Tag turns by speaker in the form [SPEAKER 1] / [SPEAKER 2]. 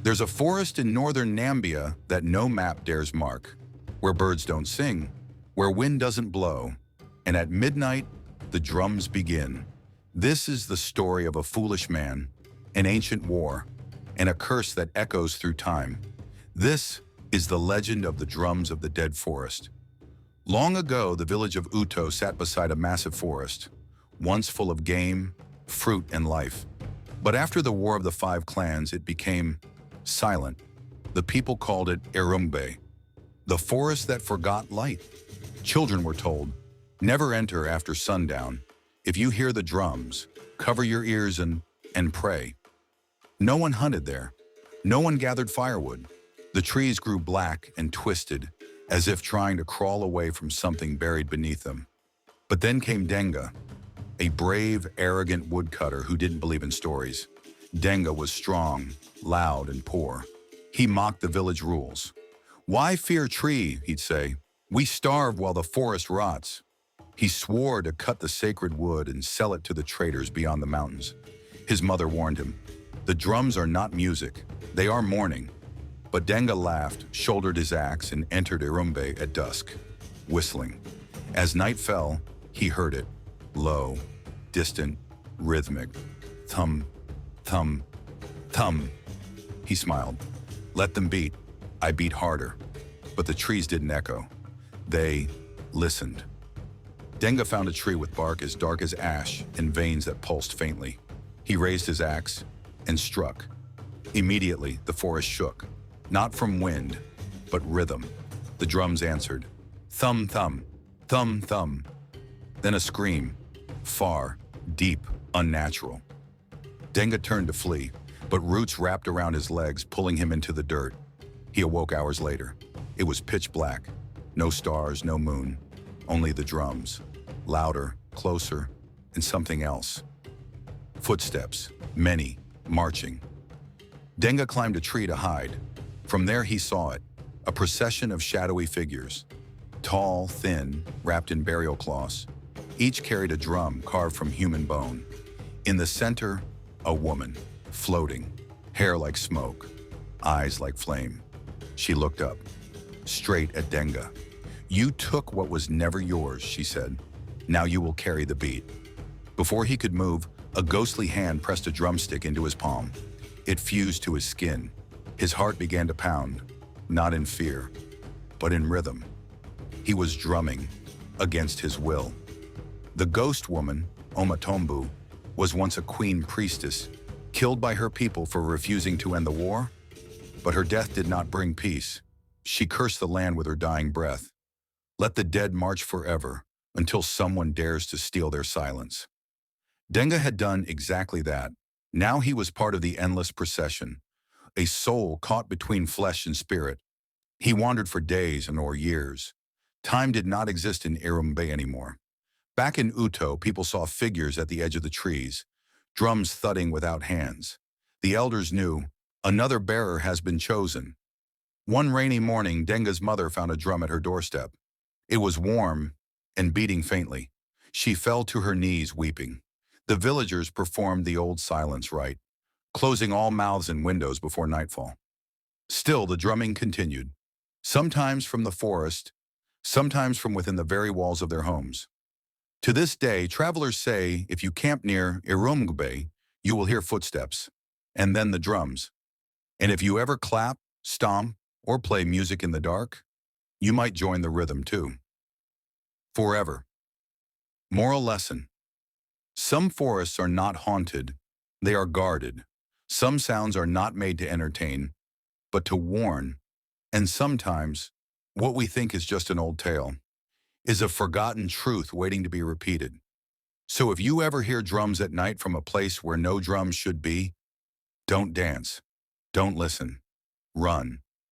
[SPEAKER 1] There's a forest in northern Nambia that no map dares mark, where birds don't sing, where wind doesn't blow, and at midnight, the drums begin. This is the story of a foolish man, an ancient war, and a curse that echoes through time. This is the legend of the drums of the dead forest. Long ago, the village of Uto sat beside a massive forest, once full of game, fruit, and life. But after the War of the Five Clans, it became silent. The people called it Irreversible, the forest that forgot light. Children were told, never enter after sundown. If you hear the drums, cover your ears and pray. No one hunted there. No one gathered firewood. The trees grew black and twisted, as if trying to crawl away from something buried beneath them. But then came Denga, a brave, arrogant woodcutter who didn't believe in stories. Denga was strong, loud, and poor. He mocked the village rules. "Why fear tree?" he'd say. "We starve while the forest rots." He swore to cut the sacred wood and sell it to the traders beyond the mountains. His mother warned him, "The drums are not music, they are mourning." But Denga laughed, shouldered his axe, and entered Irumbe at dusk, whistling. As night fell, he heard it, low, distant, rhythmic. Thum, thum, thum. He smiled. "Let them beat. I beat harder." But the trees didn't echo. They listened. Denga found a tree with bark as dark as ash and veins that pulsed faintly. He raised his axe and struck. Immediately, the forest shook. Not from wind, but rhythm. The drums answered. Thum, thum, thum, thum. Then a scream. Far, deep, unnatural. Denga turned to flee, but roots wrapped around his legs, pulling him into the dirt. He awoke hours later. It was pitch black. No stars, no moon. Only the drums. Louder, closer, and something else. Footsteps, many, marching. Denga climbed a tree to hide. From there he saw it, a procession of shadowy figures. Tall, thin, wrapped in burial cloths. Each carried a drum carved from human bone. In the center, a woman, floating, hair like smoke, eyes like flame. She looked up, straight at Denga. "You took what was never yours," she said. "Now you will carry the beat." Before he could move, a ghostly hand pressed a drumstick into his palm. It fused to his skin. His heart began to pound, not in fear, but in rhythm. He was drumming against his will. The ghost woman, Omatombu, was once a queen priestess, killed by her people for refusing to end the war. But her death did not bring peace. She cursed the land with her dying breath. Let the dead march forever, until someone dares to steal their silence. Denga had done exactly that. Now he was part of the endless procession, a soul caught between flesh and spirit. He wandered for days or years. Time did not exist in Irumbe anymore. Back in Uto, people saw figures at the edge of the trees, drums thudding without hands. The elders knew, another bearer has been chosen. One rainy morning, Denga's mother found a drum at her doorstep. It was warm and beating faintly. She fell to her knees, weeping. The villagers performed the old silence rite, closing all mouths and windows before nightfall. Still, the drumming continued, sometimes from the forest, sometimes from within the very walls of their homes. To this day, travelers say if you camp near Irumbe, you will hear footsteps, and then the drums. And if you ever clap, stomp, or play music in the dark, you might join the rhythm too. Forever. Moral lesson. Some forests are not haunted, they are guarded. Some sounds are not made to entertain, but to warn. And sometimes, what we think is just an old tale is a forgotten truth waiting to be repeated. So if you ever hear drums at night from a place where no drums should be, don't dance, don't listen, run.